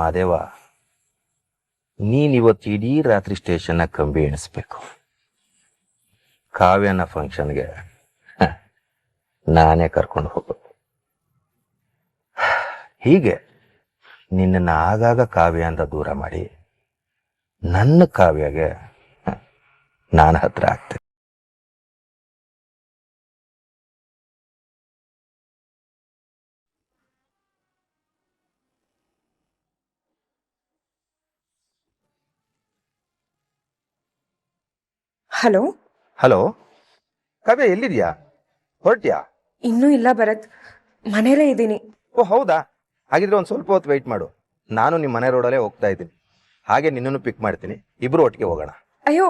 ಮಾದೇವ, ನೀನಿವತ್ತು ಇಡೀ ರಾತ್ರಿ ಸ್ಟೇಷನ್ನ ಕಂಬಿ ಎಣಿಸ್ಬೇಕು. ಕಾವ್ಯನ ಫಂಕ್ಷನ್ಗೆ ನಾನೇ ಕರ್ಕೊಂಡು ಹೋಗೋದು. ಹೀಗೆ ನಿನ್ನನ್ನು ಆಗಾಗ ಕಾವ್ಯ ಅಂತ ದೂರ ಮಾಡಿ ನನ್ನ ಕಾವ್ಯಗೆ ನಾನು ಹತ್ರ ಆಗ್ತೇನೆ. ಹಲೋ ಹಲೋ ಕಾವ್ಯ, ಎಲ್ಲಿದ್ಯಾ? ಹೊರಟ್ಯಾ? ಇನ್ನೂ ಇಲ್ಲ ಭರತ್, ಮನೇಲೇ ಇದ್ದೀನಿ. ಓ ಹೌದಾ, ಹಾಗಿದ್ರೆ ಒಂದು ಸ್ವಲ್ಪ ಹೊತ್ತು ವೆಯ್ಟ್ ಮಾಡು. ನಾನು ನಿಮ್ಮ ಮನೆ ರೋಡಲ್ಲೇ ಹೋಗ್ತಾ ಇದ್ದೀನಿ. ಹಾಗೆ ನಿನ್ನನ್ನು ಪಿಕ್ ಮಾಡ್ತೀನಿ, ಇಬ್ರು ಒಟ್ಟಿಗೆ ಹೋಗೋಣ. ಅಯ್ಯೋ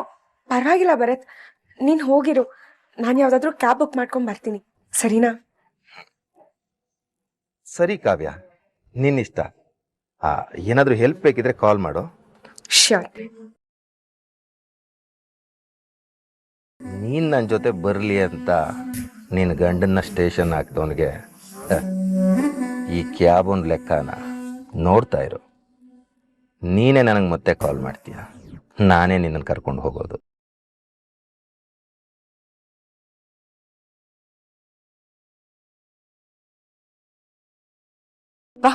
ಪರವಾಗಿಲ್ಲ ಭರತ್, ನೀನು ಹೋಗಿರು, ನಾನು ಯಾವುದಾದ್ರೂ ಕ್ಯಾಬ್ ಬುಕ್ ಮಾಡ್ಕೊಂಡು ಬರ್ತೀನಿ, ಸರಿನಾ? ಸರಿ ಕಾವ್ಯ, ನಿನ್ನಿಷ್ಟ. ಏನಾದರೂ ಹೆಲ್ಪ್ ಬೇಕಿದ್ರೆ ಕಾಲ್ ಮಾಡು. ಶ್ಯೂರ್. ನೀನು ನನ್ನ ಜೊತೆ ಬರಲಿ ಅಂತ ನಿನ್ನ ಗಂಡನ್ನ ಸ್ಟೇಷನ್ ಹಾಕ್ದವನಿಗೆ ಈ ಕ್ಯಾಬ್ ಒಂದು ಲೆಕ್ಕನ ನೋಡ್ತಾ ಇರು. ನೀನೇ ನನಗೆ ಮತ್ತೆ ಕಾಲ್ ಮಾಡ್ತೀಯ, ನಾನೇ ನಿನ್ನನ್ನು ಕರ್ಕೊಂಡು ಹೋಗೋದು. ಬಾ,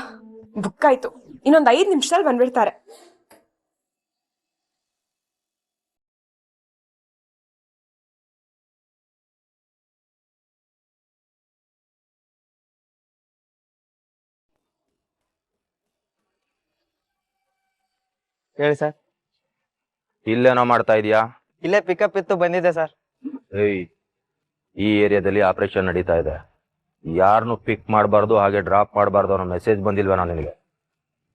ಬುಕ್ ಆಯ್ತು, ಇನ್ನೊಂದು 5 ನಿಮಿಷದಲ್ಲಿ ಬಂದ್ಬಿಡ್ತಾರೆ. ಹೇಳಿ ಸರ್. ಇಲ್ಲೇನೋ ಮಾಡ್ತಾ ಇದೀಯಾ? ಇಲ್ಲೇ ಪಿಕಪ್ ಇತ್ತು, ಬಂದಿದೆ ಸರ್. ಏಯ್, ಈ ಏರಿಯಾದಲ್ಲಿ ಆಪರೇಷನ್ ನಡೀತಾ ಇದೆ. ಯಾರನ್ನು ಪಿಕ್ ಮಾಡಬಾರ್ದು, ಹಾಗೆ ಡ್ರಾಪ್ ಮಾಡಬಾರ್ದು ಅನ್ನೋ ಮೆಸೇಜ್ ಬಂದಿಲ್ವಾ ನಾನು ನಿನಗೆ?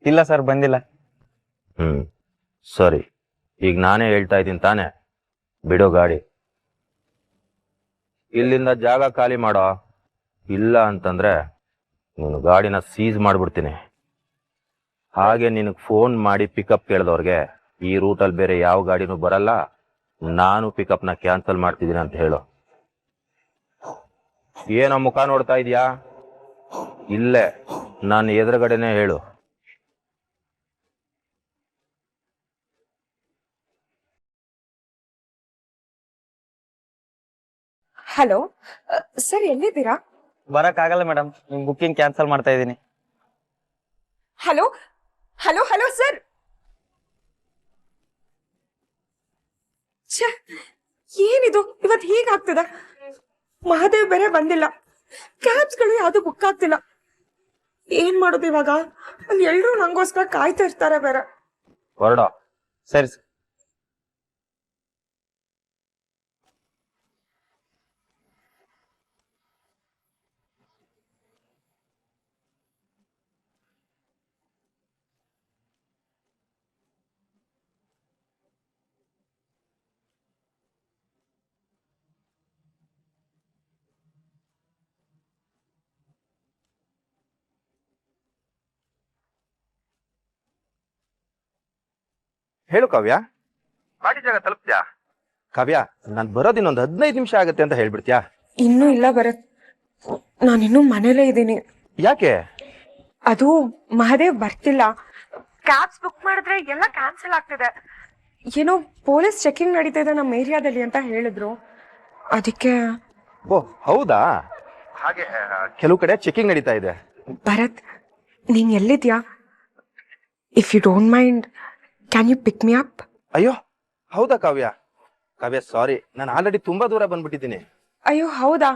ಇಲ್ಲ ಸರ್, ಬಂದಿಲ್ಲ. ಸರಿ, ಈಗ ನಾನೇ ಹೇಳ್ತಾ ಇದ್ದೀನಿ ತಾನೇ, ಬಿಡೋ ಗಾಡಿ. ಇಲ್ಲಿಂದ ಜಾಗ ಖಾಲಿ ಮಾಡೋ, ಇಲ್ಲ ಅಂತಂದ್ರೆ ನೀನು ಗಾಡಿನ ಸೀಸ್ ಮಾಡಿಬಿಡ್ತೀನಿ. ಹಾಗೆ ನಿನಗೆ ಫೋನ್ ಮಾಡಿ ಪಿಕಪ್ ಕೇಳಿದವ್ರಿಗೆ ಈ ರೂಟಲ್ಲಿ ಬೇರೆ ಯಾವ ಗಾಡಿನೂ ಬರಲ್ಲ, ನಾನು ಪಿಕಪ್ನ ಕ್ಯಾನ್ಸಲ್ ಮಾಡ್ತಿದ್ದೀನಿ ಅಂತ ಹೇಳು. ಏನೋ ಮುಖ ನೋಡ್ತಾ ಇದೀಯಾ? ಇಲ್ಲೇ ನಾನು ಎದುರುಗಡೆನೆ ಹೇಳು. ಹಲೋ ಸರ್, ಎಲ್ಲಿದ್ದೀರಾ? ಬರಕ್ಕಾಗಲ್ಲ ಮೇಡಮ್, ನಿಮ್ ಬುಕ್ಕಿಂಗ್ ಕ್ಯಾನ್ಸಲ್ ಮಾಡ್ತಾ ಇದ್ದೀನಿ. Hello hello hello sir. ಏನಿದು, ಇವತ್ತು ಹೀಗಾಗ್ತದ? ಮಹಾದೇವ್ ಬೇರೆ ಬಂದಿಲ್ಲ, ಕ್ಯಾಬ್ಸ್ಗಳು ಯಾವುದು ಬುಕ್ ಆಗ್ತಿಲ್ಲ. ಏನ್ ಮಾಡೋದು ಇವಾಗ? ಅಲ್ಲಿ ಎಲ್ರು ನಂಗೋಸ್ಕರ ಕಾಯ್ತಾ ಇರ್ತಾರೆ ಬೇರೆ. ಹೊರಡ. ಸರಿ ಸರ್. ಹೇಳು ಕಾವ್ಯ, ಪಾಟಿ ಜಾಗ ತಲುಪ್ತ್ಯಾ? ಕಾವ್ಯ, ನಾನು ಬರೋದು ಇನ್ನೊಂದು 15 ನಿಮಿಷ ಆಗುತ್ತೆ ಅಂತ ಹೇಳ್ಬಿಡ್ತ್ಯಾ? ಇನ್ನೂ ಇಲ್ಲ ಭರತ್, ನಾನಿನ್ನೂ ಮನೇಲೇ ಇದ್ದೀನಿ. ಯಾಕೆ? ಅದು ಮಹಾದೇವ್ ಬರ್ತಿಲ್ಲ. ಕ್ಯಾಬ್ಸ್ ಬುಕ್ ಮಾಡಿದ್ರೆ ಎಲ್ಲ ಕ್ಯಾನ್ಸಲ್ ಆಗ್ತಿದೆ. ಏನೋ ಪೊಲೀಸ್ ಚೆಕಿಂಗ್ ನಡೀತಾ ಇದೆ ನಮ್ಮ ಏರಿಯಾದಲ್ಲಿ ಅಂತ ಹೇಳಿದ್ರು, ಅದಕ್ಕೆ. ಓ ಹೌದಾ? ಹಾಗೆ ಕೆಲವು ಕಡೆ ಚೆಕಿಂಗ್ ನಡೀತಾ ಇದೆ. ಭರತ್, ನೀನ್ ಎಲ್ಲಿದ್ಯಾ? If you don't mind, can you pick me up? ಅಯ್ಯೋ ಹೌದಾ ಕಾವ್ಯ? ಕಾವ್ಯ ಸಾರಿ, ನಾನು ಆಲ್ರೆಡಿ ತುಂಬಾ ದೂರ ಬಂದ್ಬಿಟ್ಟಿದ್ದೀನಿ. ಅಯ್ಯೋ ಹೌದಾ?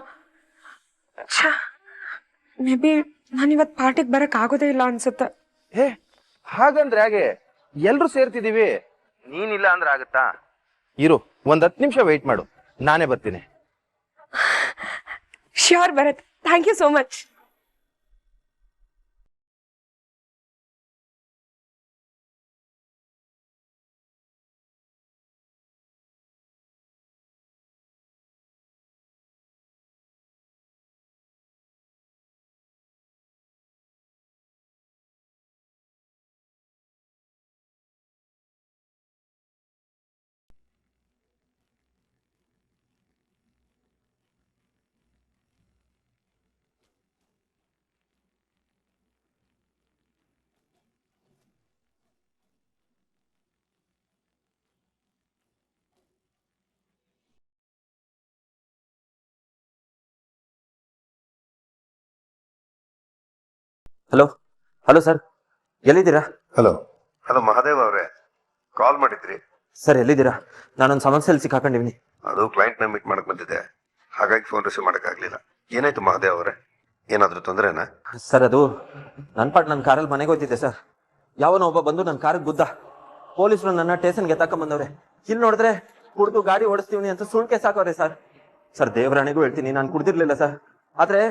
ಮೇ ಬಿ ನಾನು ಇವತ್ತು ಪಾರ್ಟಿಗೆ ಬರಕ್ ಆಗೋದೇ ಇಲ್ಲ ಅನ್ಸುತ್ತೆ. ಹೇ, ಹಾಗಂದ್ರೆ ಹಾಗೆ ಎಲ್ರು ಸೇರ್ತಿದೀವಿ, ನೀನಿಲ್ಲ ಅಂದ್ರೆ ಆಗುತ್ತಾ? ಇರು, ಒಂದ್ 10 ನಿಮಿಷ ವೆಯ್ಟ್ ಮಾಡು, ನಾನೇ ಬರ್ತೀನಿ. Sure Bharat, thank you so much. Hello hello sir, ಎಲ್ಲಿದ್ದೀರಾ? ಹಲೋ ಹಲೋ ಮಹಾದೇವ್ ಅವರೇ, ಕಾಲ್ ಮಾಡಿದ್ರಿ? ಸರ್ ಎಲ್ಲಿದ್ದೀರಾ? ನಾನೊಂದು ಸಮಸ್ಯೆಯಲ್ಲಿ ಸಿಕ್ಕಾಕೊಂಡಿವ್ನಿ. ಅದು ಕ್ಲೈಂಟ್ನ ಮೀಟ್ ಮಾಡಕ್ ಬಂದಿದ್ದೆ, ಹಾಗಾಗಿ ಫೋನ್ ರಿಸೀವ್ ಮಾಡೋಕ್ಕಾಗಲಿಲ್ಲ. ಏನಾಯ್ತು ಮಹಾದೇವ್ ಅವರೇ, ಏನಾದರೂ ತೊಂದರೆನಾ? ಸರ್ ಅದು ನನ್ನ ಕಾರಲ್ಲಿ ಮನೆಗೆ ಹೋಗ್ತಿದ್ದೆ ಸರ್. ಯಾವನೋ ಒಬ್ಬ ಬಂದು ನನ್ನ ಕಾರಿಗೆ ಗುದ್ದ. ಪೊಲೀಸರು ನನ್ನ ಸ್ಟೇಷನ್ಗೆ ತಕೊಂಬಂದವ್ರೆ. ಇಲ್ಲಿ ನೋಡಿದ್ರೆ ಕುಡ್ದು ಗಾಡಿ ಓಡಿಸ್ತೀವಿ ಅಂತ ಸುಳ್ಳು ಕೇಸ್ ಹಾಕೋರೆ ಸರ್. ಸರ್ ದೇವರಾಣಿಗೂ ಹೇಳ್ತೀನಿ, ನಾನು ಕುಡ್ದಿರ್ಲಿಲ್ಲ ಸರ್. ಆದ್ರೆ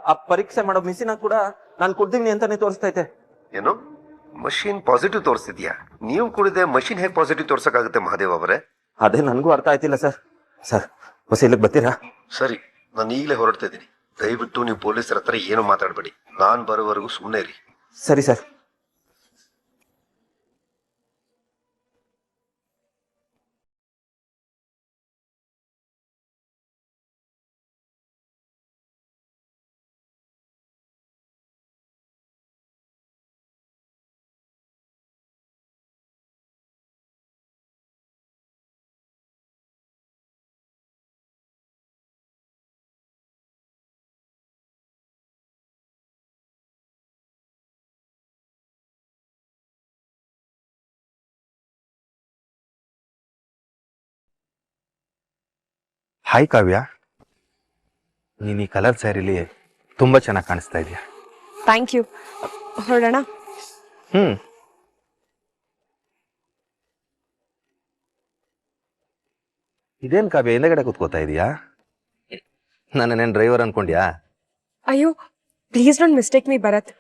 ಆ ಪರೀಕ್ಷೆ ಮಾಡೋ ಮಿಷಿನ್ ಕೂಡ ನಾನು ಕುಡ್ದಿವ್ನಿ ಅಂತಾನೆ ತೋರಿಸ್ತೈತೆ. ಏನು ಮಷೀನ್ ಪಾಸಿಟಿವ್ ತೋರಿಸ್ತಿದ್ಯಾ? ನೀವು ಕುಡಿದೆ ಮಷೀನ್ ಹೇಗೆ ಪಾಸಿಟಿವ್ ತೋರ್ಸಕ್ಕಾಗುತ್ತೆ ಮಹಾದೇವ್ ಅವರೇ? ಅದೇ ನನಗೂ ಅರ್ಥ ಆಯ್ತಿಲ್ಲ ಸರ್. ಸರ್ ಹೊಸ ಇಲ್ಲಿಗೆ ಬರ್ತೀರಾ? ಸರಿ, ನಾನು ಈಗಲೇ ಹೊರಡ್ತಾ ಇದ್ದೀನಿ. ದಯವಿಟ್ಟು ನೀವು ಪೊಲೀಸರ ಹತ್ರ ಏನು ಮಾತಾಡಬೇಡಿ. ನಾನು ಬರೋವರೆಗೂ ಸುಮ್ಮನೆ ಇರಿ. ಸರಿ ಸರ್. ಹಾಯ್ ಕಾವ್ಯ, ನೀನು ಈ ಕಲರ್ ಸ್ಯಾರಿಲಿ ತುಂಬ ಚೆನ್ನಾಗಿ ಕಾಣಿಸ್ತಾ ಇದೆಯಾ. Thank you. ಹೊರಡೋಣ. ಇದೇನು ಕಾವ್ಯ ಹಿಂದೆಗಡೆ ಕೂತ್ಕೋತಾ ಇದೆಯಾ? ನನ್ನೇನು ಡ್ರೈವರ್ ಅನ್ಕೊಂಡ್ಯಾ? ಅಯ್ಯೋ please don't mistake me Bharat.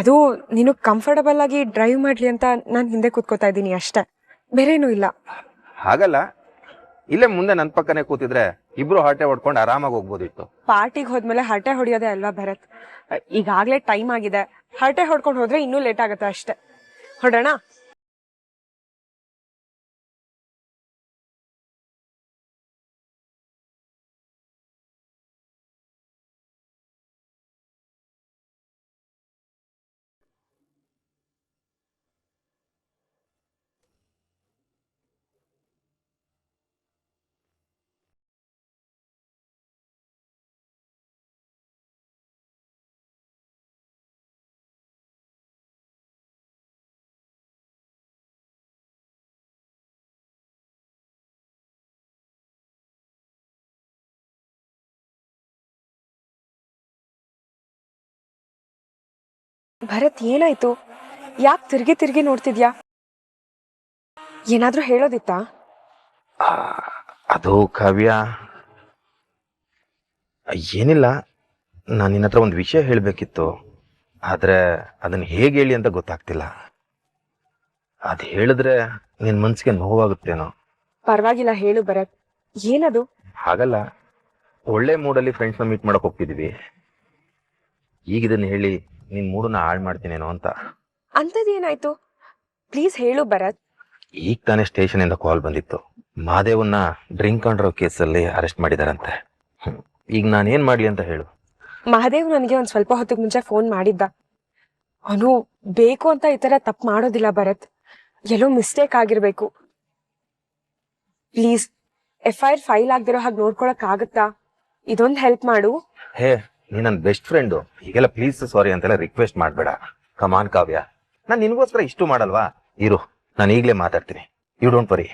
ಅದು ನೀನು ಕಂಫರ್ಟಬಲ್ ಆಗಿ ಡ್ರೈವ್ ಮಾಡಲಿ ಅಂತ ನಾನು ಹಿಂದೆ ಕೂತ್ಕೋತಾ ಇದ್ದೀನಿ ಅಷ್ಟೇ, ಬೇರೇನೂ ಇಲ್ಲ. ಹಾಗಲ್ಲ, ಇಲ್ಲೇ ಮುಂದೆ ನನ್ನ ಪಕ್ಕನೇ ಕೂತಿದ್ರೆ ಇಬ್ರು ಹಾಟೆ ಹೊಡ್ಕೊಂಡು ಆರಾಮಾಗಿ ಹೋಗ್ಬೋದಿತ್ತು. ಪಾರ್ಟಿಗೆ ಹೋದ್ಮೇಲೆ ಹರಟೆ ಹೊಡಿಯೋದೇ ಅಲ್ವಾ ಭರತ್? ಈಗಾಗಲೇ ಟೈಮ್ ಆಗಿದೆ. ಹರಟೆ ಹೊಡ್ಕೊಂಡು ಹೋದ್ರೆ ಇನ್ನೂ ಲೇಟ್ ಆಗುತ್ತೆ ಅಷ್ಟೇ. ಹೊರಡೋಣ. ಭರತ್ ಏನಾಯ್ತು? ಯಾಕೆ ತಿರ್ಗಿ ತಿರ್ಗಿ ನೋಡ್ತಿದ್ಯಾ? ಏನಾದ್ರೂ ಹೇಳೋದಿತ್ತಾ? ಅದು ಕಾವ್ಯ, ಏನಿಲ್ಲ, ನಾನು ನಿನ್ನ ಹತ್ರ ಒಂದು ವಿಷಯ ಹೇಳಬೇಕಿತ್ತು. ಆದರೆ ಅದನ್ನು ಹೇಗೆ ಹೇಳಿ ಅಂತ ಗೊತ್ತಾಗ್ತಿಲ್ಲ. ಅದು ಹೇಳಿದ್ರೆ ನಿನ್ನ ಮನಸ್ಸಿಗೆ ನೋವಾಗುತ್ತೇನೋ. ಪರವಾಗಿಲ್ಲ, ಹೇಳು ಭರತ್. ಏನದು? ಹಾಗಲ್ಲ, ಒಳ್ಳೆ ಮೂಡಲ್ಲಿ ಫ್ರೆಂಡ್ಸ್ನ ಮೀಟ್ ಮಾಡಕ್ ಹೋಗ್ತಿದೀವಿ. ಈಗ ಇದನ್ನ ಹೇಳಿ ನಿನ್ ಮೂಡನ್ನ ಹಾಳು ಮಾಡ್ತೀನೇನೋ ಅಂತ. ಅಂಥದ್ದೇನಾಯ್ತು? ಪ್ಲೀಸ್ ಹೇಳು ಭರತ್. ಈಗ ತಾನೇ ಸ್ಟೇಷನ್ ಇಂದ ಕಾಲ್ ಬಂದಿತ್ತು. ಮಹಾದೇವನ್ನ ಡ್ರಿಂಕ್ ಅಂಡ್ ಡ್ರೈವ್ ಕೇಸಲ್ಲಿ ಅರೆಸ್ಟ್ ಮಾಡಿದಾರಂತೆ. ಈಗ ನಾನೇನ್ ಮಾಡ್ಲಿ ಅಂತ ಹೇಳು. ಮಹಾದೇವ್ ನನಗೆ ಒಂದ್ ಸ್ವಲ್ಪ ಹೊತ್ತಿಗೆ ಮುಂಚೆ ಫೋನ್ ಮಾಡಿದ್ದ. ಅವನು ಬೇಕು ಅಂತ ಈ ತರ ತಪ್ಪು ಮಾಡೋದಿಲ್ಲ ಭರತ್. ಎಲ್ಲೋ ಮಿಸ್ಟೇಕ್ ಆಗಿರ್ಬೇಕು. ಪ್ಲೀಸ್ FIR ಫೈಲ್ ಆಗ್ದಿರೋ ಹಾಗೆ ನೋಡ್ಕೊಳಕ್ ಆಗುತ್ತಾ? ಇದೊಂದು ಹೆಲ್ಪ್ ಮಾಡು. ಹೇ, ನೀ ನನ್ನ ಬೆಸ್ಟ್ ಫ್ರೆಂಡು, ಹೀಗೆಲ್ಲ ಪ್ಲೀಸ್ ಸಾರಿ ಅಂತೆಲ್ಲ ರಿಕ್ವೆಸ್ಟ್ ಮಾಡಬೇಡ. ಕಮಾನ್ ಕಾವ್ಯ, ನಾನು ನಿನಗೋಸ್ಕರ ಇಷ್ಟು ಮಾಡಲ್ವಾ? ಇರು, ನಾನು ಈಗಲೇ ಮಾತಾಡ್ತೀನಿ. You don't worry.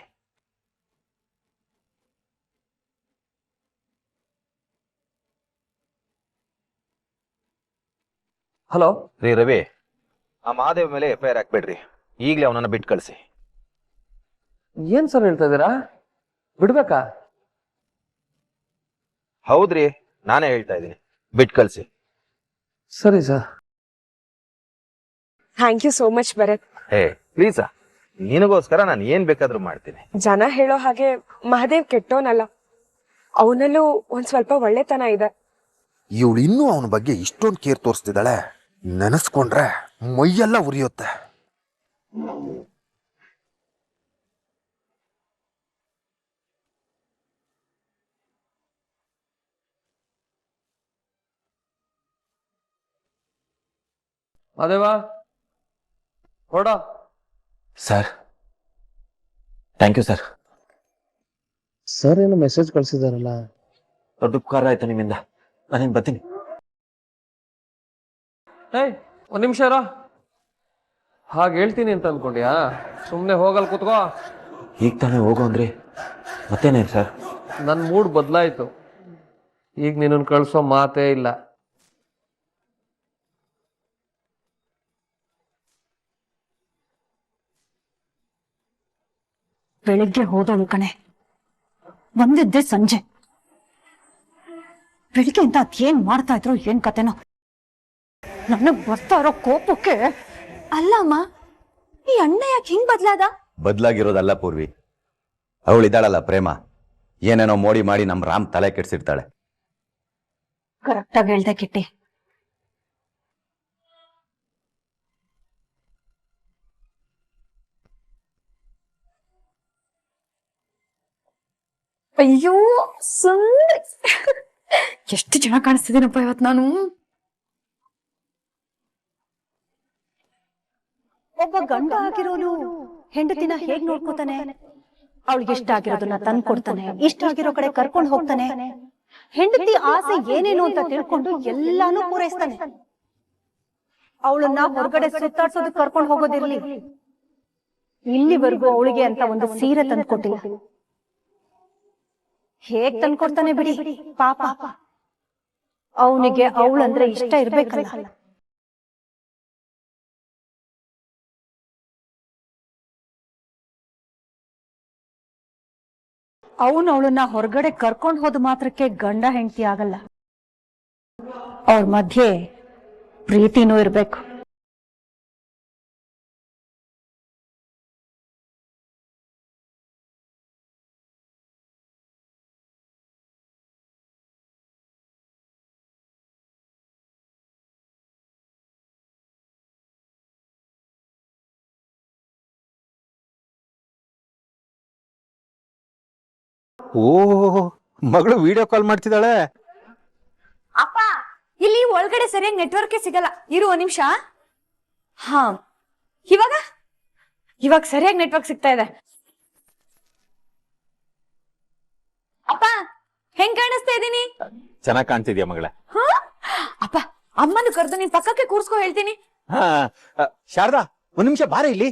ಹಲೋ ರೀ ರವಿ, ಆ ಮಹಾದೇವ್ ಮೇಲೆ FIR ಹಾಕ್ಬೇಡ್ರಿ. ಈಗಲೇ ಅವನನ್ನ ಬಿಟ್ಟು ಕಳಿಸಿ. ಏನ್ ಸರ್ ಹೇಳ್ತಾ ಇದೀರಾ? ಬಿಡ್ಬೇಕಾ? ಹೌದ್ರಿ, ನಾನೇ ಹೇಳ್ತಾ ಇದ್ದೀನಿ, ಬಿಟ್ಟು ಕಳಿಸಿ. ಸರಿ sir. Thank you so much Bharat. Hey ಪ್ಲೀಸಾ, ನಿನಗೋಸ್ಕರ ನಾನು ಏನ್ ಬೇಕಾದ್ರೂ ಮಾಡ್ತೀನಿ. ಜನ ಹೇಳೋ ಹಾಗೆ ಮಹಾದೇವ್ ಕೆಟ್ಟೋನಲ್ಲ, ಅವನಲ್ಲೂ ಒಂದ್ ಸ್ವಲ್ಪ ಒಳ್ಳೆತನ ಇದೆ. ಇವಳು ಇನ್ನೂ ಅವನ ಬಗ್ಗೆ ಇಷ್ಟೊಂದು ಕೇರ್ ತೋರಿಸ್ತಿದ್ದಾಳೆ, ನೆನೆಸ್ಕೊಂಡ್ರೆ ಮೈಯೆಲ್ಲ ಉರಿಯುತ್ತೆ. ಮಾದೇವ ಹೊಡ. Sir thank you sir. Sir ಏನು ಮೆಸೇಜ್ ಕಳ್ಸಿದಾರಲ್ಲ? ದೊಡ್ಡ ಉಪಕಾರ ಆಯ್ತು ನಿಮ್ಮಿಂದ. ನಾನೇನು ಬರ್ತೀನಿ. ಏಯ್ ಒಂದ್ ನಿಮಿಷ ಇರೋ. ಹಾಗೆ ಹೇಳ್ತೀನಿ ಅಂತ ಅನ್ಕೊಂಡ್ಯಾ? ಸುಮ್ನೆ ಹೋಗಲ್ ಕೂತ್ಕೋ. ಈಗ ತಾನೇ ಹೋಗೋ ಅಂದ್ರಿ, ಮತ್ತೇನೇನು ಸರ್? ನನ್ ಮೂಡ್ ಬದಲಾಯ್ತು. ಈಗ ನಿನ್ನನ್ನು ಕಳ್ಸೋ ಮಾತೇ ಇಲ್ಲ. ಬೆಳಿಗ್ಗೆ ಹೋದಳು ಕಣೆ, ಬಂದಿದ್ದೆ ಸಂಜೆ. ಬೆಳಿಗ್ಗೆಯಿಂದ ಅದೇನ್ ಮಾಡ್ತಾ ಇದ್ರು ಏನ್ ಕತೆನೋ. ನನಗ್ ಬರ್ತಾ ಇರೋ ಕೋಪಕ್ಕೆ. ಅಲ್ಲಮ್ಮ, ಈ ಅಣ್ಣ ಯಾಕೆ ಹಿಂಗ್ ಬದ್ಲಾದ? ಬದಲಾಗಿರೋದಲ್ಲ ಪೂರ್ವಿ, ಅವಳಿದ್ದಾಳಲ್ಲ ಪ್ರೇಮ, ಏನೇನೋ ಮೋಡಿ ಮಾಡಿ ನಮ್ ರಾಮ್ ತಲೆ ಕೆಡ್ಸಿರ್ತಾಳೆ. ಕರೆಕ್ಟಾಗಿ ಹೇಳ್ದೆ ಕಿಟ್ಟಿ. ಅಯ್ಯೋ ಸುಂದರಿ, ಎಷ್ಟು ಚೆನ್ನಾಗಿ ಕಾಣಿಸ್ತಿದ್ದೀನಪ್ಪ ಇವತ್ ನಾನು. ಒಬ್ಬ ಗಂಡ ಆಗಿರೋನು ಹೆಂಡತಿನ ಹೇಗ್ ನೋಡ್ಕೋತಾನೆ? ಅವಳಿಗೆ ಇಷ್ಟ ಆಗಿರೋದನ್ನ ತಂದು ಕೊಡ್ತಾನೆ, ಇಷ್ಟ ಆಗಿರೋ ಕಡೆ ಕರ್ಕೊಂಡು ಹೋಗ್ತಾನೆ. ಹೆಂಡತಿ ಆಸೆ ಏನೇನು ಅಂತ ತಿಳ್ಕೊಂಡು ಎಲ್ಲಾನು ಪೂರೈಸ್ತಾನೆ. ಅವಳನ್ನ ಹೊರಗಡೆ ಸುತ್ತಾಡ್ಸೋದು ಕರ್ಕೊಂಡು ಹೋಗೋದಿರ್ಲಿ, ಇಲ್ಲಿವರೆಗೂ ಅವಳಿಗೆ ಅಂತ ಒಂದು ಸೀರೆ ತಂದು ಕೊಟ್ಟಿಲ್ಲ. ಹೇಗ್ ತಂದ್ಕೊಡ್ತಾನೆ ಬಿಡಿ ಪಾಪ. ಅವನಿಗೆ ಅವಳಂದ್ರೆ ಇಷ್ಟ ಇರ್ಬೇಕಲ್ಲ. ಅವಳನ್ನ ಹೊರಗಡೆ ಕರ್ಕೊಂಡು ಹೋದ ಮಾತ್ರಕ್ಕೆ ಗಂಡ ಹೆಂಡತಿ ಆಗಲ್ಲ. ಅವ್ರ ಮಧ್ಯೆ ಪ್ರೀತಿನೂ ಇರ್ಬೇಕು. ಓ, ಮಗಳು ವಿಡಿಯೋ ಕಾಲ್ ಮಾಡ್ತಿದ್ದಾಳೆ. ಅಪ್ಪ, ಇಲ್ಲಿ ಒಳಗಡೆ ಸರಿಯಾಗಿ ನೆಟ್ವರ್ಕ್ ಸಿಗಲ್ಲ, ಇರು ಒಂದ್ ನಿಮಿಷ. ಹಾ, ಇವಾಗ ಸರಿಯಾಗಿ ನೆಟ್ವರ್ಕ್ ಸಿಗ್ತಾ ಇದೆ. ಅಪ್ಪ, ಹೆಂಗ್ ಕಾಣಿಸ್ತಾ ಇದ್ದೀನಿ? ಚೆನ್ನಾಗ್ ಕಾಣ್ತಿದ್ಯಾ ಮಗಳ? ಅಪ್ಪ, ಅಮ್ಮನ ಕರೆದು ನಿನ್ ಪಕ್ಕಕ್ಕೆ ಕೂರ್ಸ್ಕೊ ಹೇಳ್ತೀನಿ. ಹಾ, ಶಾರದಾ ಒಂದ್ ನಿಮಿಷ ಬಾರ ಇಲ್ಲಿ.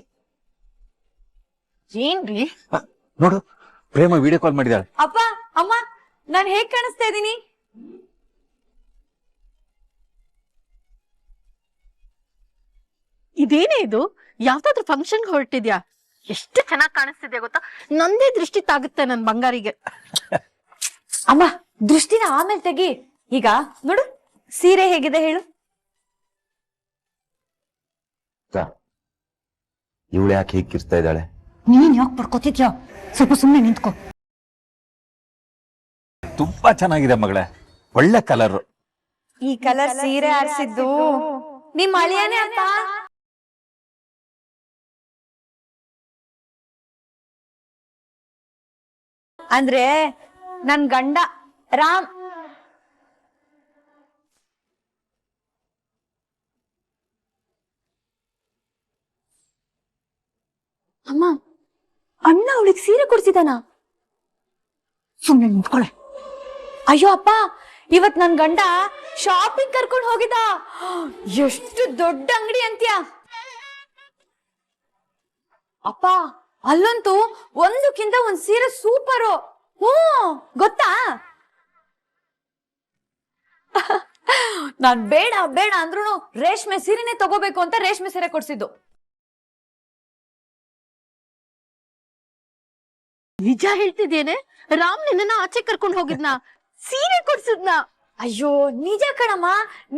ಏನ್ರಿ? ನೋಡು, ಪ್ರೇಮ ವಿಡಿಯೋ ಕಾಲ್ ಮಾಡಿದಾಳೆ. ಅಪ್ಪ, ಅಮ್ಮ, ನಾನ್ ಹೇಗ್ ಕಾಣಿಸ್ತಾ ಇದ್ದೀನಿ? ಇದೇನೇ ಇದು? ಯಾವ್ದಾದ್ರು ಫಂಕ್ಷನ್ ಹೊರಟಿದ್ಯಾ? ಎಷ್ಟು ಚೆನ್ನಾಗಿ ಕಾಣಿಸ್ತಿದ್ಯಾ ಗೊತ್ತಾ? ನಂದೇ ದೃಷ್ಟಿ ತಾಗುತ್ತೆ ನನ್ ಬಂಗಾರಿಗೆ. ಅಮ್ಮ, ದೃಷ್ಟಿನ ಆಮೇಲೆ ತೆಗಿ. ಈಗ ನೋಡು, ಸೀರೆ ಹೇಗಿದೆ ಹೇಳು? ಇವಳು ಯಾಕೆ ಹೀಗೆ ಕಿರ್ಸ್ತಾ ಇದ್ದಾಳೆ? ನೀನ್ ಯಾಕೆ ಪಡ್ಕೋತಿದ್ಯಾ? ಸ್ವಲ್ಪ ಸುಮ್ಮನೆ ನಿಂತ್ಕೋ. ತುಂಬಾ ಚೆನ್ನಾಗಿದೆ ಮಗಳೇ, ಒಳ್ಳೆ ಕಲರ್. ಈ ಕಲರ್ ಸೀರೆ ಆರಿಸಿದ್ದು ನಿಮ್ ಅಳಿಯಾನೇ ಅಪ್ಪ. ಅಂದ್ರೆ ನನ್ ಗಂಡ ರಾಮ್. ಅಮ್ಮ, ಅಣ್ಣ ಅವಳಿಗೆ ಸೀರೆ ಕೊಡ್ಸಿದಾನ? ಸುಮ್ನೆ ನಿಂತ್ಕೊಳೆ. ಅಯ್ಯೋ ಅಪ್ಪ, ಇವತ್ ನನ್ ಗಂಡ ಶಾಪಿಂಗ್ ಕರ್ಕೊಂಡು ಹೋಗಿದ್ದ. ಎಷ್ಟು ದೊಡ್ಡ ಅಂಗಡಿ ಅಂತ್ಯ ಅಪ್ಪ. ಅಲ್ಲಂತೂ ಒಂದಕ್ಕಿಂತ ಒಂದ್ ಸೀರೆ ಸೂಪರು. ಗೊತ್ತಾ? ನಾನ್ ಬೇಡ ಬೇಡ ಅಂದ್ರೂ ರೇಷ್ಮೆ ಸೀರೆನೆ ತಗೋಬೇಕು ಅಂತ ರೇಷ್ಮೆ ಸೀರೆ ಕೊಡ್ಸಿದ್ದು. ನಿಜ ಹೇಳ್ತಿದ್ದೇನೆ, ರಾಮ್ ನಿನ್ನ ಆಚೆ ಕರ್ಕೊಂಡು ಹೋಗಿದ್ನ, ಸೀರೆ ಕೊಡ್ಸಿದ್ನ? ಅಯ್ಯೋ ನಿಜ ಕಣಮ್ಮ,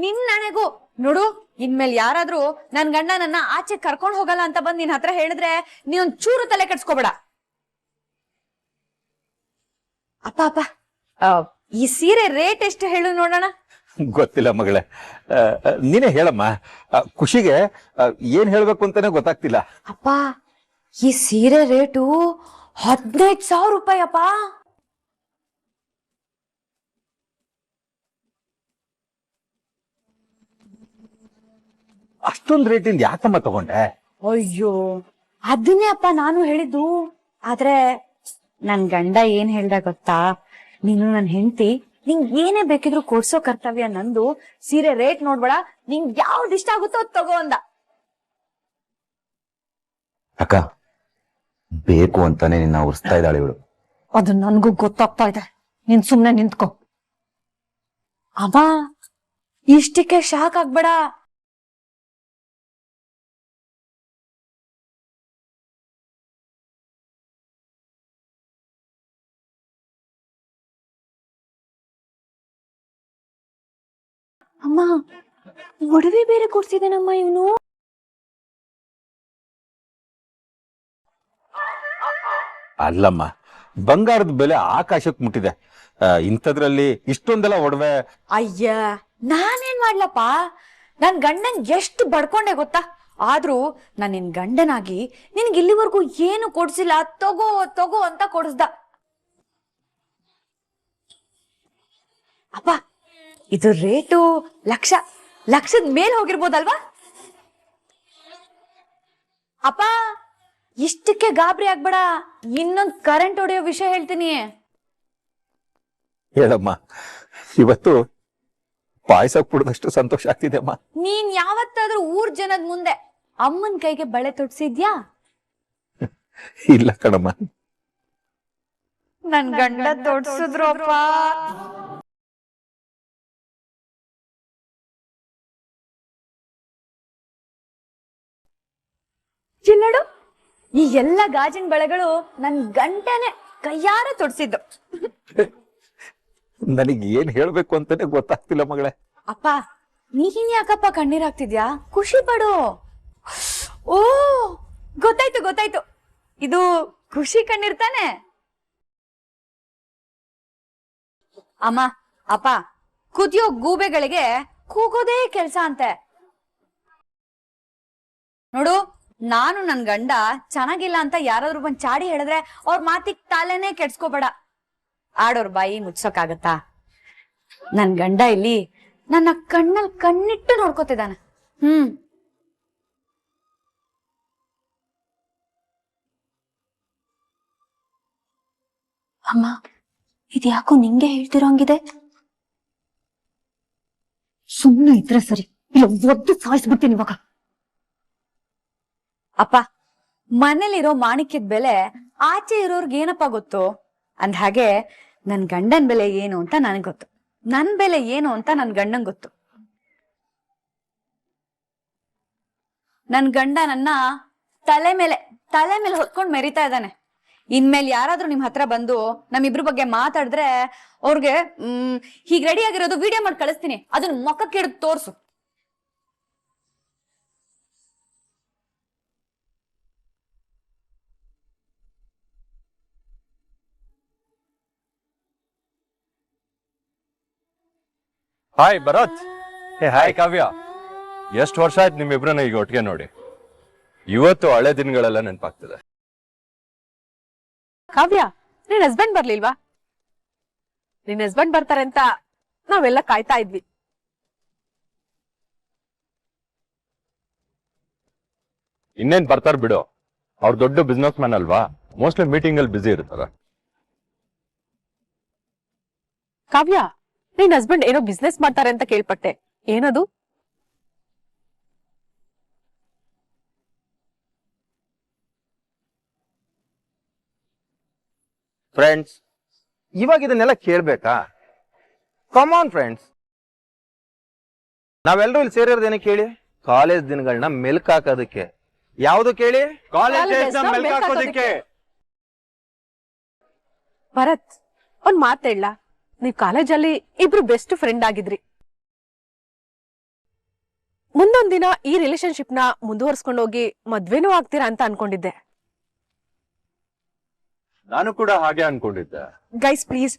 ನಿನ್ನಣೆಗೂ. ನೋಡು, ಇನ್ಮೇಲೆ ಯಾರಾದ್ರೂ ನನ್ ಗಂಡ ನನ್ನ ಆಚೆ ಕರ್ಕೊಂಡ್ ಹೋಗಲ್ಲ ಅಂತ ಬಂದ್ ನಿನ್ ಹತ್ರ ಹೇಳಿದ್ರೆ ನೀನೊಂದ್ ಚೂರು ತಲೆ ಕೆಡ್ಸ್ಕೊಬೇಡ. ಅಪ್ಪ ಅಪ್ಪ, ಈ ಸೀರೆ ರೇಟ್ ಎಷ್ಟು ಹೇಳು ನೋಡೋಣ. ಗೊತ್ತಿಲ್ಲ ಮಗಳೇ, ನೀನೇ ಹೇಳಮ್ಮ. ಖುಷಿಗೆ ಏನ್ ಹೇಳ್ಬೇಕು ಅಂತಾನೆ ಗೊತ್ತಾಗ್ತಿಲ್ಲ. ಅಪ್ಪ, ಈ ಸೀರೆ ರೇಟು 15,000 ರೂಪಾಯಿ ಅಪ್ಪ. ಅಷ್ಟೊಂದ್ ರೇಟಿಂದ ಯಾಕಮ್ಮ ತಗೊಂಡೆ? ಅಯ್ಯೋ, ಅದನ್ನೇ ಅಪ್ಪ ನಾನು ಹೇಳಿದ್ದು. ಆದ್ರೆ ನನ್ ಗಂಡ ಏನ್ ಹೇಳ್ದ ಗೊತ್ತಾ? ನೀನು ನನ್ ಹೆಂಡತಿ ನಿಂಗ್ ಏನೇ ಬೇಕಿದ್ರು ಕೊಡ್ಸೋ ಕರ್ತವ್ಯ ನಂದು. ಸೀರೆ ರೇಟ್ ನೋಡ್ಬೇಡ, ನಿಂಗ್ ಯಾವ್ದು ಇಷ್ಟ ಆಗುತ್ತೋ ಅದ್ ತಗೋ ಅಂದ. ಅಕ್ಕ ಬೇಕು ಅಂತಾನೆ ನಿನ್ನ ಉರ್ಸ್ತಾ ಇದ್ದಾಳೆ ಇವಳು. ಅದು ನನ್ಗೂ ಗೊತ್ತಾಗ್ತಾ ಇದೆ, ನೀನ್ ಸುಮ್ನೆ ನಿಂತ್ಕೋ. ಅಮ್ಮ ಇಷ್ಟಕ್ಕೆ ಶಾಕ್ ಆಗ್ಬೇಡ. ಅಮ್ಮ ಒಡವೆ ಬೇರೆ ಕೊಡ್ಸಿದೇನಮ್ಮ ಇವನು. ಅಲ್ಲಮ್ಮ, ಬಂಗಾರದ ಬೆಲೆ ಆಕಾಶಕ್ಕೆ ಮುಟ್ಟಿದೆ. ಇಂಥದ್ರಲ್ಲಿ ಇಷ್ಟೊಂದೆಲ್ಲ ಒಡವೆ. ಅಯ್ಯ ನಾನೇನ್ ಮಾಡ್ಲಪ್ಪ, ನನ್ ಗಂಡನ್ ಎಷ್ಟು ಬಡ್ಕೊಂಡೆ ಗೊತ್ತಾ. ಆದ್ರೂ ನಾನ್ ನಿನ್ ಗಂಡನಾಗಿ ನಿನ್ಗೆ ಇಲ್ಲಿವರೆಗೂ ಏನು ಕೊಡ್ಸಿಲ್ಲ. ತಗೋ ತಗೋ ಅಂತ ಕೊಡಿಸ್ದ. ಅಪ್ಪ ಇದು ರೇಟು ಲಕ್ಷದ ಮೇಲ್ ಹೋಗಿರ್ಬೋದಲ್ವಾ. ಅಪ್ಪ ಇಷ್ಟಕ್ಕೆ ಗಾಬರಿ ಆಗ್ಬೇಡ, ಇನ್ನೊಂದ್ ಕರೆಂಟ್ ಹೊಡೆಯೋ ವಿಷಯ ಹೇಳ್ತೀನಿ. ಹೇಳಮ್ಮ, ಇವತ್ತು ಪಾಯಸ ಕುಡ್ದಷ್ಟು ಸಂತೋಷ ಆಗ್ತಿದೆ ಅಮ್ಮ. ನೀನ್ ಯಾವತ್ತಾದ್ರೂ ಊರ್ ಜನದ ಮುಂದೆ ಅಮ್ಮನ್ ಕೈಗೆ ಬಳೆ ತೊಡ್ಸಿದ್ಯಾ? ಇಲ್ಲ ಕಣಮ್ಮ. ನನ್ ಗಂಡ ತೊಡ್ಸಿದ್ರಪ್ಪ. ಚಿಲ್ಲಡು, ಈ ಎಲ್ಲ ಗಾಜಿನ ಬಳೆಗಳು ನನ್ ಗಂಟನೆ ಕೈಯಾರ ತೊಡ್ಸಿದ್ದು. ನನಗೆ ಏನ್ ಹೇಳ್ಬೇಕು ಅಂತಾನೆ ಗೊತ್ತಾಗ್ತಿಲ್ಲ ಮಗಳೇ. ಅಪ್ಪ ನೀನ್ ಯಾಕಪ್ಪ ಕಣ್ಣೀರ್ ಹಾಕ್ತಿದ್ಯಾ? ಖುಷಿ ಪಡು. ಓ ಗೊತ್ತಾಯ್ತು, ಇದು ಖುಷಿ ಕಣ್ಣೀರ್ ತಾನೆ. ಅಮ್ಮ ಅಪ್ಪ ಕುದಿಯೋ ಗೂಬೆಗಳಿಗೆ ಕೂಗೋದೇ ಕೆಲ್ಸ ಅಂತೆ. ನೋಡು, ನಾನು ನನ್ ಗಂಡ ಚೆನ್ನಾಗಿಲ್ಲ ಅಂತ ಯಾರಾದ್ರೂ ಬಂದ್ ಚಾಡಿ ಹೇಳಿದ್ರೆ ಅವ್ರ ಮಾತಿಗ್ ತಾಲೇನೆ ಕೆಡ್ಸ್ಕೋಬೇಡ. ಆಡೋರ್ ಬಾಯಿ ಮುಚ್ಸೋಕಾಗತ್ತಾ? ನನ್ ಗಂಡ ಇಲ್ಲಿ ನನ್ನ ಕಣ್ಣಲ್ಲಿ ಕಣ್ಣಿಟ್ಟು ನೋಡ್ಕೋತಿದ್ದಾನೆ. ಅಮ್ಮ ಇದ್ಯಾಕೋ ನಿಂಗೆ ಹೇಳ್ತಿರೋಂಗಿದೆ. ಸುಮ್ನೆ ಇದ್ರೆ ಸರಿ, ಇಲ್ಲ ಒದ್ದು ಸಾಯಿಸ್ಬಿಡ್ತೀನಿ ಇವಾಗ. ಅಪ್ಪ ಮನೇಲಿರೋ ಮಾಣಿಕ್ಯದ ಬೆಲೆ ಆಚೆ ಇರೋರ್ಗೆ ಏನಪ್ಪ ಗೊತ್ತು. ಅಂದ ಹಾಗೆ ನನ್ ಗಂಡನ್ ಬೆಲೆ ಏನು ಅಂತ ನನಗ್ ಗೊತ್ತು, ನನ್ ಬೆಲೆ ಏನು ಅಂತ ನನ್ ಗಂಡಂಗ್ ಗೊತ್ತು. ನನ್ ಗಂಡ ನನ್ನ ತಲೆ ಮೇಲೆ ಹೊತ್ಕೊಂಡ್ ಮೆರಿತಾ ಇದ್ದಾನೆ. ಇನ್ಮೇಲೆ ಯಾರಾದ್ರೂ ನಿಮ್ ಹತ್ರ ಬಂದು ನಮ್ಮಿಬ್ರ ಬಗ್ಗೆ ಮಾತಾಡಿದ್ರೆ ಅವ್ರಿಗೆ ಹೀಗ್ ರೆಡಿ ಆಗಿರೋದು ವಿಡಿಯೋ ಮಾಡಿ ಕಳಿಸ್ತೀನಿ, ಅದನ್ನ ಮೊಕ್ಕಕ್ಕೆ ಹಿಡಿದು ತೋರ್ಸು. ಹಾಯ್ ಭರತ್. ಹಾಯ್ ಕಾವ್ಯ. ಎಷ್ಟು ವರ್ಷ ಆಯ್ತು ನಿಮ್ಮಿಬ್ರನ್ನ ಈಗ ಒಟ್ಟಿಗೆ ನೋಡಿ. ಇವತ್ತು ಹಳೆ ದಿನಗಳೆಲ್ಲ ನೆನಪಾಗ್ತದೆ. ಕಾವ್ಯ, ನಿನ್ ಹಸ್ಬೆಂಡ್ ಬರ್ಲಿಲ್ವಾ? ನಿನ್ ಹಸ್ಬೆಂಡ್ ಬರ್ತಾರೆ ಅಂತ ನಾವೆಲ್ಲ ಕಾಯ್ತಾ ಇದ್ವಿ. ಇನ್ನೇನ್ ಬರ್ತಾರ ಬಿಡು, ಅವ್ರ ದೊಡ್ಡ ಬಿಸ್ನೆಸ್ ಮ್ಯಾನ್ ಅಲ್ವಾ, ಮೋಸ್ಟ್ಲಿ ಮೀಟಿಂಗ್ ಅಲ್ಲಿ ಬಿಸಿ ಇರ್ತಾರ. ಕಾವ್ಯ, ನಿನ್ ಹಸ್ಬೆಂಡ್ ಏನೋ ಬಿಸ್ನೆಸ್ ಮಾಡ್ತಾರೆ ಅಂತ ಕೇಳ್ಪಟ್ಟೆ, ಏನದು? ಫ್ರೆಂಡ್ಸ್, ಇವಾಗ ಇದನ್ನೆಲ್ಲ ಕೇಳ್ಬೇಕಾ? ಕಾಮನ್ ಫ್ರೆಂಡ್ಸ್, ನಾವೆಲ್ಲರೂ ಇಲ್ಲಿ ಸೇರಿರೋದೇನೆ ಕೇಳಿ, ಕಾಲೇಜ್ ದಿನಗಳನ್ನ ಮೆಲ್ಕ್ ಹಾಕೋದಕ್ಕೆ. ಯಾವ್ದು ಕೇಳಿ? ಕಾಲೇಜ್ ಮೆಲ್ಕ್ ಹಾಕೋದಕ್ಕೆ. ಭರತ್, ಒಂದ್ ಮಾತ್ ಹೇಳ, ನೀವ್ ಕಾಲೇಜಲ್ಲಿ ಇಬ್ರು ಬೆಸ್ಟ್ ಫ್ರೆಂಡ್ ಆಗಿದ್ರಿ. ಮುಂದೊಂದ್ ದಿನ ಈ ರಿಲೇಶನ್ಶಿಪ್ ನ ಮುಂದುವರ್ಸ್ಕೊಂಡೋಗಿ ಮದ್ವೆನೂ ಆಗ್ತೀರಾ ಅಂತ ಅನ್ಕೊಂಡಿದ್ದೆ. ನಾನು ಕೂಡ ಹಾಗೆ ಅನ್ಕೊಂಡಿದ್ದೆ. ಗೈಸ್ ಪ್ಲೀಸ್,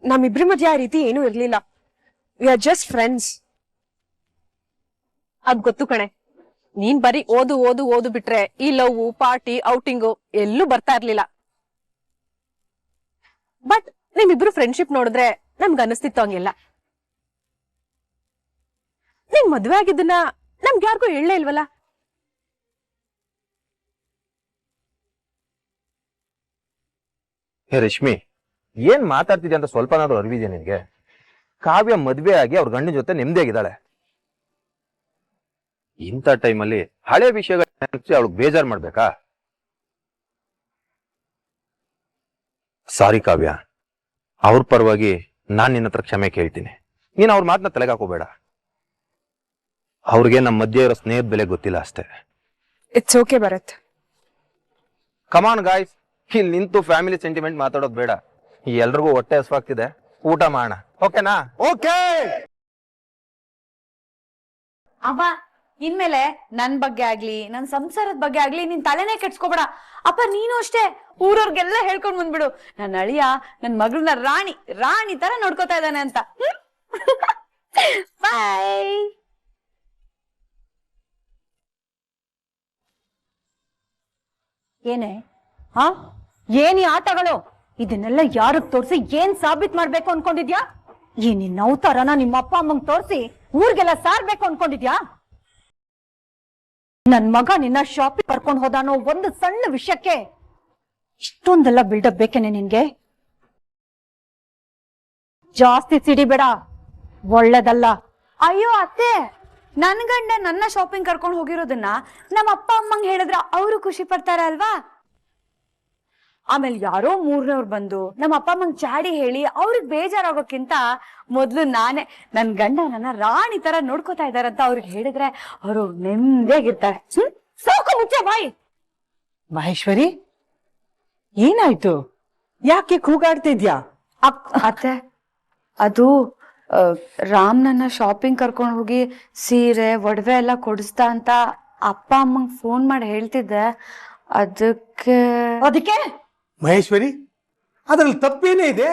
ನಮ್ಮಿಬ್ರ ಮಧ್ಯ ಆ ರೀತಿ ಏನೂ ಇರ್ಲಿಲ್ಲ. We are just friends. ಅದ್ ಗೊತ್ತು ಕಣೆ, ನೀನ್ ಬರೀ ಓದು ಬಿಟ್ರೆ ಈ ಲವ್, ಪಾರ್ಟಿ, ಔಟಿಂಗು ಎಲ್ಲೂ ಬರ್ತಾ ಇರ್ಲಿಲ್ಲ. ಬಟ್ ನಿಮ್ಮಿಬ್ರು ಫ್ರೆಂಡ್ಶಿಪ್ ನೋಡಿದ್ರೆ ನಮ್ಗೆ ಅನಿಸ್ತಿತ್ತು ಹಂಗೆಲ್ಲ. ನಿಮ್ ಮದ್ವೆ ಆಗಿದ್ದನ್ನ ನಮ್ಗೆ ಯಾರಿಗೂ ಹೇಳಲೇ ಇಲ್ವಲ್ಲ. ಹೇ ರಶ್ಮಿ, ಏನ್ ಮಾತಾಡ್ತಿದ್ಯಾ ಅಂತ ಸ್ವಲ್ಪನಾದ್ರೂ ಅರಿವಿದ್ಯಾ ನಿನ್ಗೆ? ಕಾವ್ಯ ಮದ್ವೆ ಆಗಿ ಅವ್ರ ಗಂಡನ ಜೊತೆ ನೆಮ್ಮದಿಯಾಗಿದ್ದಾಳೆ. ಇಂಥ ಟೈಮಲ್ಲಿ ಹಳೆ ವಿಷಯಗಳ ಅವಳಿಗೆ ಬೇಜಾರು ಮಾಡ್ಬೇಕಾ? ಸಾರಿ ಕಾವ್ಯ, ಅವ್ರ ಪರವಾಗಿ ನಾನ್ ನಿನ್ನ ಹತ್ರ ಕ್ಷಮೆ ಕೇಳ್ತೀನಿ. ನೀನ್ ಅವ್ರ ಮಾತನ್ನ ತಲೆಗೆ ಹಾಕೋಬೇಡ. ಅವ್ರಿಗೆ ನಮ್ಮ ಮಧ್ಯೆ ಇರೋ ಸ್ನೇಹದ ಬೆಲೆ ಗೊತ್ತಿಲ್ಲ ಅಷ್ಟೇ. It's okay Bharat. Come on guys, ಇಲ್ಲಿ ನಿಂತು ಫ್ಯಾಮಿಲಿ ಸೆಂಟಿಮೆಂಟ್ ಮಾತಾಡೋದು ಬೇಡ. ಎಲ್ರಿಗೂ ಹೊಟ್ಟೆ ಹಸುವಾಗ್ತಿದೆ, ಊಟ ಮಾಡೋಣ. ಓಕೆನಾ? ಓಕೆ. ಅಮ್ಮ ಇನ್ಮೇಲೆ ನನ್ ಬಗ್ಗೆ ಆಗ್ಲಿ ನನ್ ಸಂಸಾರದ ಬಗ್ಗೆ ಆಗ್ಲಿ ನೀನ್ ತಲೆನೇ ಕೆಡ್ಸ್ಕೊಬೇಡ. ಅಪ್ಪ ನೀನು ಅಷ್ಟೇ ಊರವ್ರಿಗೆಲ್ಲ ಹೇಳ್ಕೊಂಡ್ ಬಂದ್ಬಿಡು, ನನ್ನ ಅಳಿಯ ನನ್ ಮಗಳನ್ನ ರಾಣಿ ರಾಣಿ ತರ ನೋಡ್ಕೋತಾ ಇದ್ದಾನೆ ಅಂತ. ಬಾಯ್. ಏನೇ ಹಾ ಏನ್ ಈ ಆಟಗಳು? ಇದನ್ನೆಲ್ಲ ಯಾರಿಗ್ ತೋರ್ಸಿ ಏನ್ ಸಾಬೀತ್ ಮಾಡ್ಬೇಕು ಅನ್ಕೊಂಡಿದ್ಯಾ? ಈ ನಿನ್ನ ಅವತಾರನ ನಿಮ್ಮ ಅಪ್ಪ ಅಮ್ಮಂಗ್ ತೋರ್ಸಿ ಊರ್ಗೆಲ್ಲ ಸಾರ್ಬೇಕು ಅನ್ಕೊಂಡಿದ್ಯಾ? ನನ್ ಮಗ ನಿನ್ನ ಶಾಪಿಂಗ್ ಕರ್ಕೊಂಡ್ ಹೋದಾನೋ ಒಂದು ಸಣ್ಣ ವಿಷಯಕ್ಕೆ ಇಷ್ಟೊಂದೆಲ್ಲ ಬಿಲ್ಡಪ್ ಬೇಕೇನೆ ನಿನ್ಗೆ? ಜಾಸ್ತಿ ಸಿಡಿಬೇಡ, ಒಳ್ಳೇದಲ್ಲ. ಅಯ್ಯೋ ಅತ್ತೆ, ನನ್ ಗಂಡ ನನ್ನ ಶಾಪಿಂಗ್ ಕರ್ಕೊಂಡು ಹೋಗಿರೋದನ್ನ ನಮ್ಮ ಅಪ್ಪ ಅಮ್ಮಂಗ್ ಹೇಳಿದ್ರ ಅವರು ಖುಷಿ ಪಡ್ತಾರ ಅಲ್ವಾ? ಆಮೇಲೆ ಯಾರೋ ಮೂರನೇವ್ರು ಬಂದು ನಮ್ಮ ಅಪ್ಪ ಅಮ್ಮಂಗ್ ಚಾಡಿ ಹೇಳಿ ಅವ್ರಿಗೆ ಬೇಜಾರಾಗೋಕ್ಕಿಂತ ಮೊದ್ಲು ನಾನೇ ನನ್ ಗಂಡ ನನ್ನ ರಾಣಿ ತರ ನೋಡ್ಕೋತಾ ಇದಾರಂತ ಅವ್ರಿಗೆ ಹೇಳಿದ್ರೆ ಅವರು ನೆಮ್ಮದಿಯಾಗಿರ್ತಾರೆ. ಸಾಕು, ಮುಚ್ಚೆ ಬಾಯಿ. ಮಹೇಶ್ವರಿ, ಏನಾಯ್ತು? ಯಾಕೆ ಕೂಗಾಡ್ತಿದ್ಯಾ? ಅತ್ತೆ, ಅದು ರಾಮ್ ನನ್ನ ಶಾಪಿಂಗ್ ಕರ್ಕೊಂಡು ಹೋಗಿ ಸೀರೆ ಒಡವೆ ಎಲ್ಲ ಕೊಡಿಸ್ತಾ ಅಂತ ಅಪ್ಪ ಅಮ್ಮಂಗ್ ಫೋನ್ ಮಾಡಿ ಹೇಳ್ತಿದ್ದೆ. ಅದಕ್ಕೆ ಮಹೇಶ್ವರಿ, ಅದ್ರಲ್ಲಿ ತಪ್ಪೇನೇ ಇದೆ?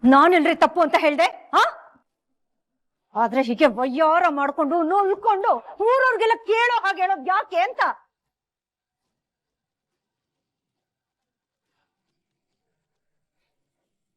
ನಾನೆಲ್ರಿ ತಪ್ಪು ಅಂತ ಹೇಳ್ದೆ? ಆದ್ರೆ ಹೀಗೆ ವಯ್ಯಾರ ಮಾಡ್ಕೊಂಡು ನೋಡ್ಕೊಂಡು ಊರವ್ರಿಗೆಲ್ಲ ಕೇಳೋ ಹಾಗೆ ಹೇಳೋದ್ ಯಾಕೆ ಅಂತ